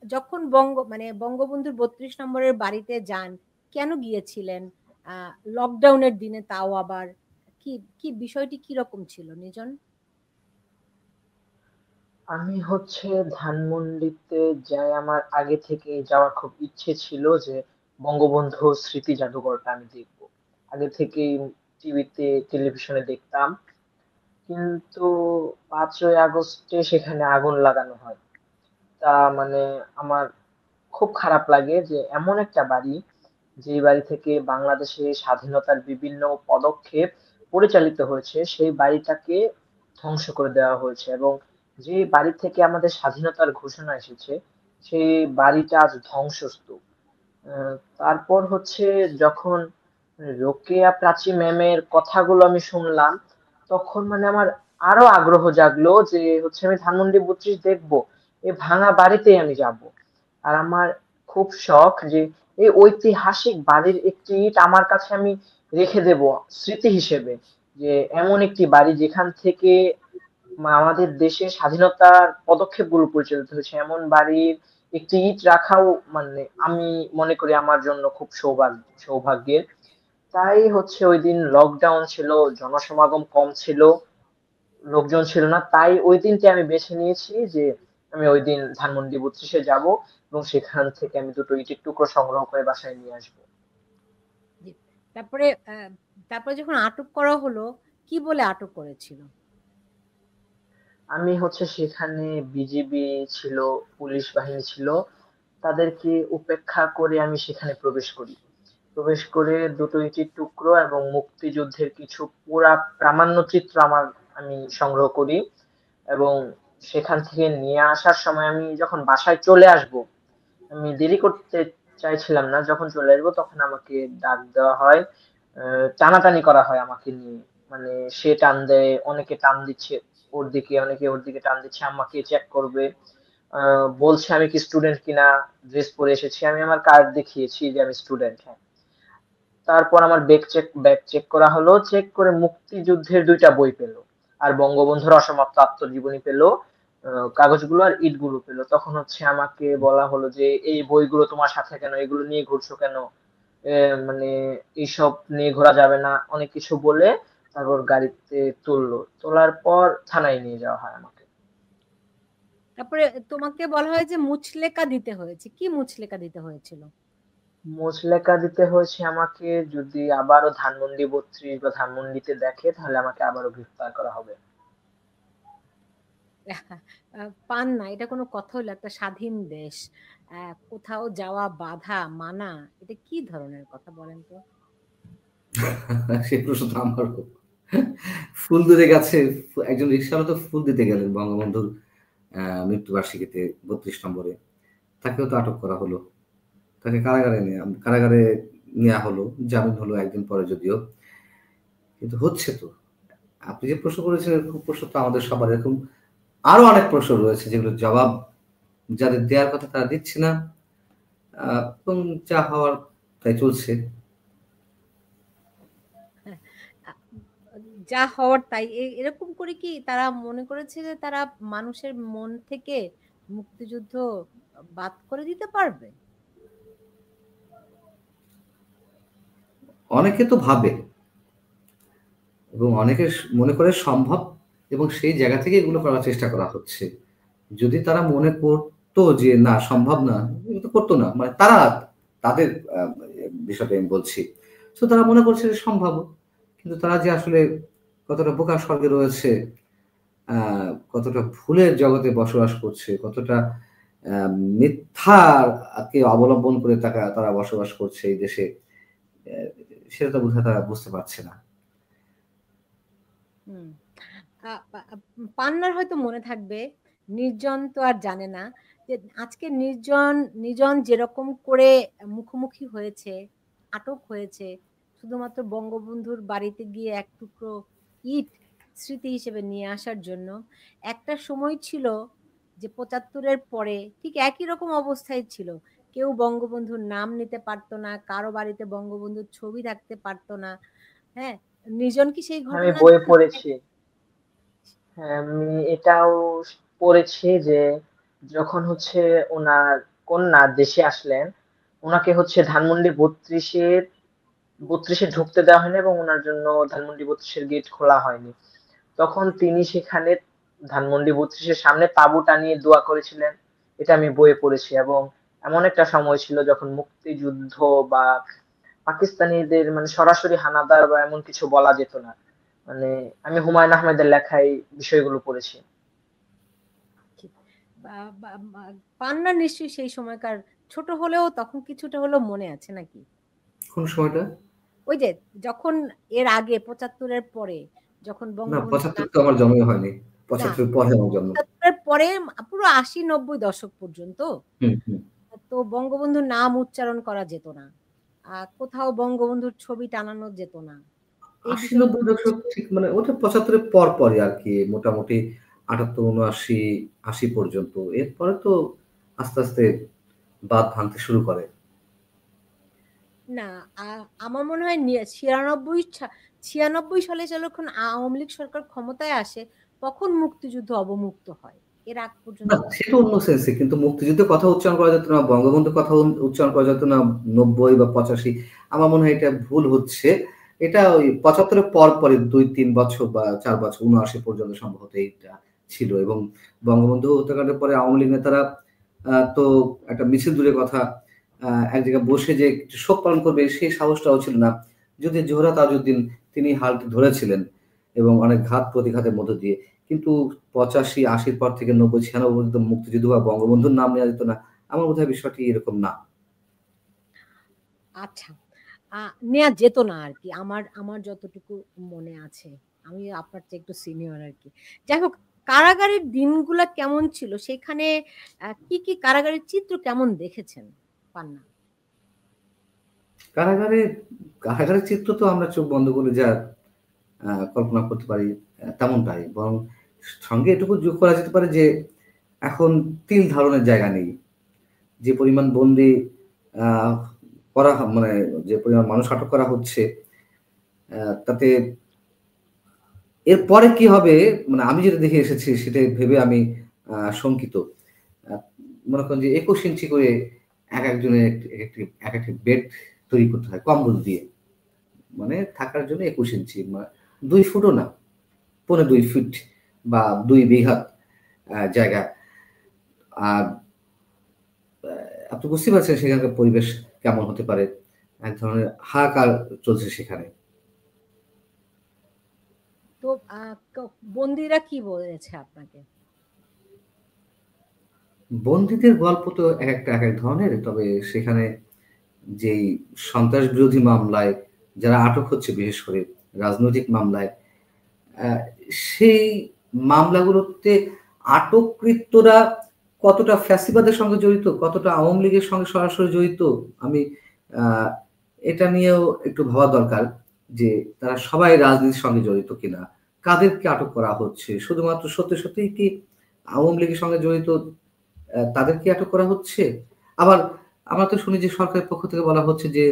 যখন বঙ্গবন্ধুর ৩২ নম্বরের বাড়িতে যান, কেন গিয়েছিলেন? লকডাউনের দিনে, তাও আবার। কি কি বিষয়টি কিরকম ছিল নিজন? আমি হচ্ছে ধানমন্ডিতে যাই, আমার আগে থেকে যাওয়ার খুব ইচ্ছে ছিল যে বঙ্গবন্ধু স্মৃতি জাদুঘরটা আমি দেখবো। আগে থেকেই টিভিতে টেলিভিশনে দেখতাম, কিন্তু ৫ই আগস্টে সেখানে আগুন লাগানো হয়। তা মানে আমার খুব খারাপ লাগে যে এমন একটা বাড়ি, যে বাড়ি থেকে বাংলাদেশে স্বাধীনতার বিভিন্ন পদক্ষেপ পরিচালিত হয়েছে, সেই বাড়িটাকে ধ্বংস করে দেওয়া হয়েছে। এবং যে বাড়ি থেকে আমাদের স্বাধীনতার ঘোষণা এসেছে, সেই বাড়িটা আজ ধ্বংসস্তূপ। তারপর হচ্ছে যখন রোকেয়া প্রাচী ম্যামের কথাগুলো আমি শুনলাম, তখন মানে আমার আরো আগ্রহ জাগলো যে হচ্ছে আমি ধানমন্ডি ৩২ দেখবো, এই ভাঙা বাড়িতেই আমি যাব। আর আমার খুব শখ যে এই ঐতিহাসিক বাড়ির একটি ইট আমার কাছে আমি রেখে দেব স্মৃতি হিসেবে, যে এমন একটি বাড়ি যেখান থেকে আমাদের দেশে স্বাধীনতার পদক্ষেপগুলো পরিচালিত হয়েছে, এমন বাড়ির একটি ইট রাখাও মানে আমি মনে করি আমার জন্য খুব সৌভাগ্যের। তাই হচ্ছে ওই দিন লকডাউন ছিল, জনসমাগম কম ছিল, লোকজন ছিল না, তাই ওই দিনটি আমি বেছে নিয়েছি যে আমি ওই দিন ধানমন্ডি ৩২-এ যাব এবং সেখান থেকে আমি দুটো ইটের টুকরো সংগ্রহ করে বাসায় নিয়ে আসবো। জি। তারপরে তারপরে যখন আটক করা হলো, কি বলে আটক করেছিল? আমি হচ্ছে সেখানে বিজিবি ছিল, পুলিশ বাহিনী ছিল, তাদেরকে উপেক্ষা করে আমি সেখানে প্রবেশ করি। প্রবেশ করে দুটো ইটের টুকরো এবং মুক্তিযুদ্ধের কিছু পুরা প্রামাণ্য চিত্র আমি সংগ্রহ করি। এবং সেখান থেকে নিয়ে আসার সময় আমি যখন বাসায় চলে আসব, আমি দেরি করতে চাইছিলাম না। যখন চলে আসবো তখন আমাকে ডাক দেওয়া হয়, টানাটানি করা হয় আমাকে নিয়ে। মানে সে টান দেয়, অনেকে টান দিচ্ছে ওর দিকে, অনেকে ওর দিকে টান দিচ্ছে, আমাকে চেক করবে। বলছে আমি কি স্টুডেন্ট কিনা, ড্রেস পরে এসেছি, আমি আমার কার্ড দেখিয়েছি যে আমি স্টুডেন্ট। হ্যাঁ। তারপর আমার ব্যাগ চেক করা হলো, চেক করে মুক্তিযুদ্ধের দুইটা বই পেলো, আর বঙ্গবন্ধুর অসমাপ্ত আত্মজীবনী পেলো, কাগজগুলো আর ইটগুলো পেলো। তখন হচ্ছে আমাকে বলা হলো যে এই বইগুলো তোমার সাথে কেন, এগুলো নিয়ে ঘুরছো কেন, এ, মানে এইসব নিয়ে ঘোরা যাবে না, অনেক কিছু বলে তারপর গাড়িতে তুললো। তোলার পর থানায় নিয়ে যাওয়া হয় আমাকে। তারপরে তোমাকে বলা হয় যে মুচলেকা দিতে হয়েছে। কি মুচলেকা দিতে হয়েছিল? মুচলেকা দিতে হয়েছে আমাকে, যদি আবারও ধানমন্ডি ৩২ বা ধানমন্ডিতে দেখে তাহলে আমাকে আবারও গ্রেফতার করা হবে। পান না, এটা কোনো কথা হলো? একটা স্বাধীন দেশ, কোথাও যাওয়া বাধা মানা, এটা কি ধরনের কথা বলেন তো? সেই প্রশ্ন তো আমারও। ফুল দিতে গেছে, একজন রিক্সাওয়ালা তো ফুল দিতে গেলেন বঙ্গবন্ধুর মৃত্যুবার্ষিকীতে ৩২ নম্বরে। তাকেও তো আটক করা হলো। তাকে কারাগারে নেওয়া হলো, জামিন হলো একদিন পরে যদিও। কিন্তু হচ্ছে তো, আপনি যে প্রশ্ন করেছেন এরকম প্রশ্ন তো আমাদের সবার এরকম আরো অনেক প্রশ্ন রয়েছে যেগুলোর জবাব যাদের দেওয়ার কথা তারা দিচ্ছে না। এবং যা হওয়ার তাই চলছে। হ্যাঁ, আ যা হওয়ার তাই। এরকম করে কি তারা মনে করেছে যে তারা মানুষের মন থেকে মুক্তিযুদ্ধ বাদ করে দিতে পারবে? অনেকে তো ভাবে এবং অনেকে মনে করে সম্ভব, এবং সেই জায়গা থেকে এগুলো করার চেষ্টা করা হচ্ছে। যদি তারা মনে করতো যে না সম্ভব না, এগুলো তো করতো না। মানে তারা তাদের বিষয়টা আমি বলছি। তো তারা মনে করছে যে সম্ভব, কিন্তু তারা যে আসলে কতটা বোকার স্বর্গে রয়েছে, কতটা ভুলের জগতে বসবাস করছে, কতটা মিথ্যাকে অবলম্বন করে তারা বসবাস করছে এই দেশে, আহ, সেটা তো বোধহয় তারা বুঝতে পারছে না। হুম। পান্নার হয়তো মনে থাকবে, নির্জন তো আর জানে না যে আজকে নির্জন নির্জন যেরকম করে মুখোমুখি হয়েছে, আটক হয়েছে শুধুমাত্র বঙ্গবন্ধুর বাড়িতে গিয়ে এক টুকরো ইট স্মৃতি হিসেবে নিয়ে আসার জন্য। একটা সময় ছিল যে ৭৫-এর পরে ঠিক একই রকম অবস্থায় ছিল। কেউ বঙ্গবন্ধুর নাম নিতে পারতো না, কারো বাড়িতে বঙ্গবন্ধুর ছবি থাকতে পারতো না। হ্যাঁ, নির্জন কি সেই আমি ঘটনা বইয়ে জানে? পড়েছি। হ্যাঁ, আমি এটাও পড়েছি যে যখন হচ্ছে ওনার কন্যা দেশে আসলেন, উনাকে হচ্ছে ধানমন্ডি 32-এ ঢুকতে দেওয়া হয়নি এবং উনার জন্য ধানমন্ডি 32-এর গেট খোলা হয়নি। তখন তিনি সেখানে ধানমন্ডি 32-এর সামনে তাঁবু টানিয়ে দোয়া করেছিলেন। এটা আমি বইয়ে পড়েছি এবং এমন একটা সময় ছিল যখন মুক্তিযুদ্ধ বা পাকিস্তানিদের মানে সরাসরি হানাদার বা এমন কিছু বলা যেত না। মানে আমি হুমায়ুন আহমেদের লেখায় বিষয়গুলো পড়েছি। পান্না নিশ্চয়ই সেই সময়কার, ছোট হলেও তখন কিছুটা হলেও মনে আছে নাকি? কোন সময়টা? ওই যে যখন এর আগে ৭৫-এর পরে যখন না, বঙ্গবন্ধু ৭৫ তো আমার জন্মই হয়নি। না ৭৫ পরে আমার জন্ম। ৭৫-এর পরে পুরো ৮০-৯০ দশক পর্যন্ত হুম, হুম। তো বঙ্গবন্ধুর নাম উচ্চারণ করা যেত না, কোথাও বঙ্গবন্ধুর ছবি টানানো যেত না, এই ৮০-৯০ বিষয়গুলো দশক ঠিক মানে ওটা ৭৫-এর পরই আরকি মোটামুটি ৭৮, ৭৯, ৮০ পর্যন্ত। এরপরে তো আস্তে, আস্তে বাঁধ ভাঙতে শুরু করে। না। আমার মনে হয় ৯৬ সালে যখন আওয়ামী লীগ সরকার ক্ষমতায় আসে তখন মুক্তিযুদ্ধ অবমুক্ত হয়, এর আগ পর্যন্ত না, সেটা অন্য সেন্সে। কিন্তু মুক্তিযুদ্ধের কথা উচ্চারণ করা যেত না, বঙ্গবন্ধুর কথা উচ্চারণ করা যেত না ৯০ বা ৮৫। আমার মনে হয় এটা ভুল হচ্ছে। এটা ওই ৭৫-এর পরই ২-৩ বছর বা ৪ বছর ৭৯ পর্যন্ত সম্ভবত এইটা ছিল। এবং বঙ্গবন্ধু হত্যাকাণ্ডের পরে আওয়ামী লীগ নেতারা তো একটা মিছিল দূরের কথা, এক জায়গায় বসে যে একটু শোক পালন করবে সেই সাহসটাও ছিল না। যদি জোহরা তাজউদ্দিন তিনি হালটা ধরেছিলেন এবং অনেক ঘাত-প্রতিঘাতের মধ্য দিয়ে। কিন্তু ৮৫-৮০ পর থেকে ৯০-৯৬ পর্যন্ত মুক্তিযুদ্ধ বা বঙ্গবন্ধুর নাম নেওয়া যেত না। আমার বোধহয় বিষয়টি এরকম না। আচ্ছা, নেয়া যেত না আরকি। আমার আমার যতটুকু মনে আছে। আমি আপনার চেয়ে একটু সিনিয়র আরকি। যাই হোক, কারাগারের দিনগুলা কেমন ছিল? সেখানে কি কারাগারের চিত্র কেমন দেখেছেন পান্না? কারাগারে কারাগারের চিত্র তো আমরা চোখ বন্ধ করে যা কল্পনা করতে পারি তেমনটাই। বরং সঙ্গে এটুকু যোগ করা যেতে পারে যে এখন তিল ধারণের জায়গা নেই। যে পরিমাণ বন্দী আ মানে যে পরিমাণ মানুষ আটক করা হচ্ছে, তাতে এরপরে কি হবে মানে আমি যেটা দেখে এসেছি সেটা ভেবে আমি শঙ্কিত। আ মনে করেন যে ২১ ইঞ্চি করে একেকজনের একেকটি বেড তৈরি করতে হয় কম্বল দিয়ে। মানে থাকার জন্য ২১ ইঞ্চি ২ ফুটও না, পৌনে ২ ফিট বা ২ বিঘা জায়গা। আর আ আপনি বুঝতেই পারছেন সেখানকার পরিবেশ কেমন হতে পারে। এক ধরনের হাহাকার চলছে সেখানে। তো আ ক বন্দীরা কি বলেছে আপনাকে? বন্দীদের গল্প তো একেকটা একেক ধরনের। তবে সেখানে যেই সন্ত্রাস বিরোধী মামলায় যারা আটক হচ্ছে বিশেষ করে রাজনৈতিক মামলায়, আ সেই মামলাগুলোতে আটককৃতরা কতটা ফ্যাসিবাদের সঙ্গে জড়িত, কতটা আওয়ামী লীগের সঙ্গে সরাসরি জড়িত, আমি আ এটা নিয়েও একটু ভাবা দরকার যে তারা সবাই রাজনীতির সঙ্গে জড়িত কিনা? কাদেরকে আটক করা হচ্ছে? শুধুমাত্র সত্যি, সত্যিই কি আওয়ামী লীগের সঙ্গে জড়িত তাদেরকে আটক করা হচ্ছে? আবার আমরা তো শুনি যে সরকারের পক্ষ থেকে বলা হচ্ছে যে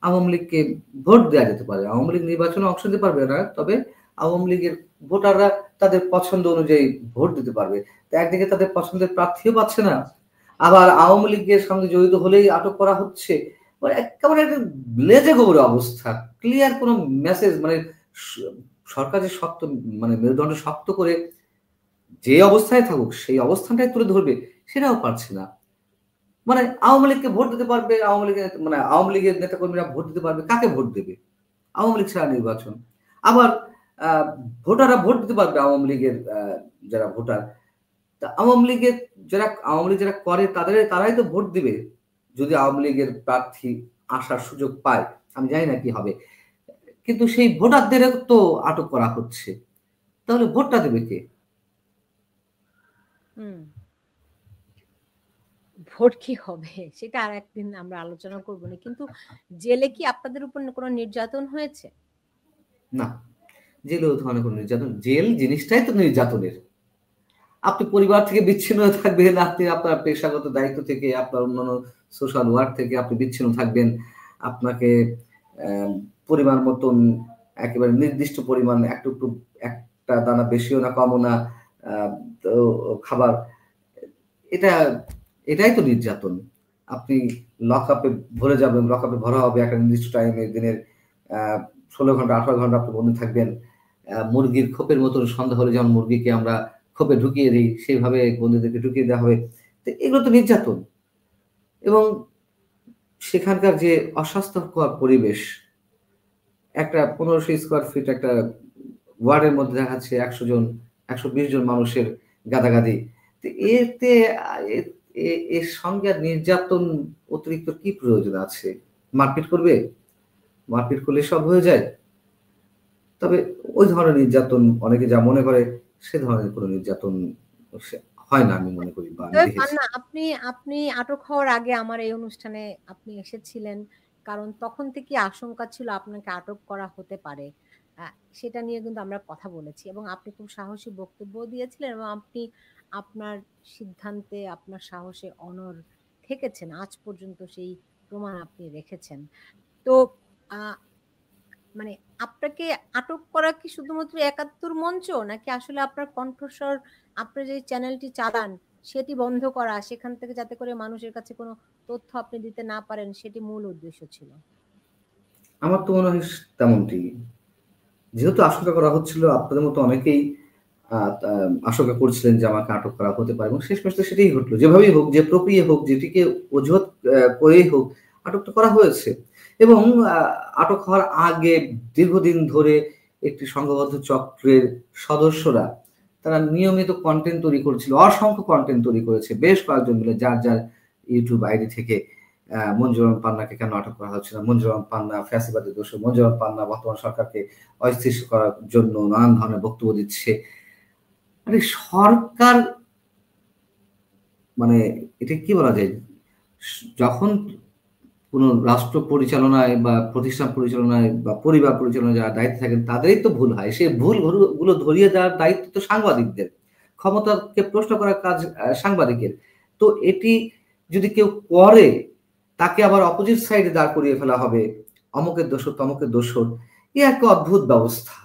আওয়ামী লীগকে ভোট দেয়া যেতে পারে। আওয়ামী লীগ নির্বাচনে অংশ নিতে পারবে না। তবে আওয়ামী লীগের ভোটাররা তাদের পছন্দ অনুযায়ী ভোট দিতে পারবে। তো একদিকে তাদের পছন্দের প্রার্থীও পাচ্ছে না। আবার আওয়ামী লীগের সঙ্গে জড়িত হলেই আটক করা হচ্ছে। মানে একেবারে একটা লেজে গোবরে অবস্থা। ক্লিয়ার কোন মেসেজ মানে স সরকার যে শক্ত মানে মেরুদণ্ড শক্ত করে যে অবস্থায় থাকুক সেই অবস্থানটাই তুলে ধরবে সেটাও পারছে না। মানে আওয়ামী লীগকে ভোট দিতে পারবে, আওয়ামী লীগের নেতাকর্মীরা ভোট দিতে পারবে। কাকে ভোট দেবে? আওয়ামী লীগ ছাড়া নির্বাচন। আবার আ ভোটাররা ভোট দিতে পারবে আওয়ামী লীগের যারা ভোটার। তা আওয়ামী লীগ যারা করে তারাই তো ভোট দিবে। যদি আওয়ামী লীগের প্রার্থী আসার সুযোগ পায়। আমি জানি না কি হবে। কিন্তু সেই ভোটারদেরও তো আটক করা হচ্ছে। তাহলে ভোটটা দেবে কে? হুম। ভোট কি হবে সেটা আরেকদিন আমরা আলোচনা করবনি। কিন্তু জেলে কি আপনাদের উপর কোনো নির্যাতন হয়েছে? না। জেলে ও ধরনের কোন নির্যাতন জেল জিনিসটাই তো নির্যাতনের। আপনি পরিবার থেকে বিচ্ছিন্ন হয়ে থাকবেন, আপনি আপনার পেশাগত দায়িত্ব থেকে, আপনার অন্যান্য সোশ্যাল ওয়ার্ক থেকে আপনি বিচ্ছিন্ন থাকবেন। আপনাকে অ্যা পরিমাণ মতন একেবারে নির্দিষ্ট পরিমাণ একটু একটা দানা বেশিও না কমও না আ তো খাবার এটা এটাই তো নির্যাতন। আপনি লকআপে ভরে যাবেন, লকআপে ভরা হবে একটা নির্দিষ্ট টাইমে, দিনের 16 ঘন্টা 18 ঘন্টা আপনি বন্ধু থাকবেন। মুরগির খোপের মতন সন্ধ্যা হলে যেমন মুরগিকে আমরা খোপে ঢুকিয়ে দিই, সেইভাবে বন্ধুদেরকে ঢুকিয়ে দেওয়া হবে। তো এগুলো তো নির্যাতন। এবং সেখানকার যে অস্বাস্থ্যকর পরিবেশ, একটা 1500 স্কোয়ার ফিট একটা ওয়ার্ডের মধ্যে দেখা যাচ্ছে 100 জন 120 জন মানুষের গাদাগাদি। তো এতে এর সঙ্গে আর নির্যাতন অতিরিক্ত কি প্রয়োজন আছে? মারপিট করবে? মারপিট করলে সব হয়ে যায়? তবে ওই ধরনের নির্যাতন অনেকে যা মনে করে সে ধরনের কোনো নির্যাতন হয় না আমি মনে করি বা আমি দেখেছি। পান্না, আপনি আপনি আটক হওয়ার আগে আমার এই অনুষ্ঠানে আপনি এসেছিলেন, কারণ তখন থেকে আশঙ্কা ছিল আপনাকে আটক করা হতে পারে। সেটা নিয়ে কিন্তু আমরা কথা বলেছি এবং আপনি খুব সাহসী বক্তব্য দিয়েছিলেন এবং আপনি আপনার সিদ্ধান্তে, আপনার সাহসে অনড় থেকেছেন। আজ পর্যন্ত সেই প্রমাণ আপনি রেখেছেন। তো আহ মানে আপনাকে আটক করা কি শুধুমাত্র ৭১ মঞ্চ, নাকি আসলে আপনার কণ্ঠস্বর, আপনার যে চ্যানেলটি চালান সেটি বন্ধ করা, সেখান থেকে যাতে করে মানুষের কাছে কোনো তথ্য আপনি দিতে না পারেন, সেটি মূল উদ্দেশ্য ছিল? আমার তো মনে হয় তেমনটি। যেহেতু আশঙ্কা করা হচ্ছিল, আপনাদের মতো অনেকেই আশঙ্কা করছিলেন যে আমাকে আটক করা হতে পারে এবং শেষমেশ তো সেটাই ঘটলো। যেভাবেই হোক, যে প্রক্রিয়া হোক, যেটিকে অজুহাত করেই হোক, আটক তো করা হয়েছে। এবং আটক হওয়ার আগে দীর্ঘদিন ধরে একটি সংঘবদ্ধ চক্রের সদস্যরা তারা নিয়মিত কন্টেন্ট তৈরি করেছিল, অসংখ্য কন্টেন্ট তৈরি করেছে বেশ কয়েকজন মিলে, যার যার ইউটিউব আইডি থেকে। মঞ্জুর রহমান পান্নাকে কেন আটক করা হচ্ছে না, মঞ্জুর রহমান পান্না ফ্যাসিবাদী দোষর, মঞ্জুর রহমান পান্না বর্তমান সরকারকে অস্থির করার জন্য নানান ধরনের বক্তব্য দিচ্ছে। মানে সরকার, মানে এটা কি বলা যায়, যখন কোনো রাষ্ট্র পরিচালনায় বা প্রতিষ্ঠান পরিচালনায় বা পরিবার পরিচালনায় যারা দায়িত্বে থাকেন তাদেরই তো ভুল হয়, সেই ভুলগুলো ধরিয়ে দেওয়ার দায়িত্ব তো সাংবাদিকদের, ক্ষমতাকে প্রশ্ন করার কাজ সাংবাদিকের। তো এটি যদি কেউ করে তাকে আবার অপোজিট সাইডে দাঁড় করিয়ে ফেলা হবে, অমুকের দোষর তমুকের দোষর। এ একটা অদ্ভুত ব্যবস্থা।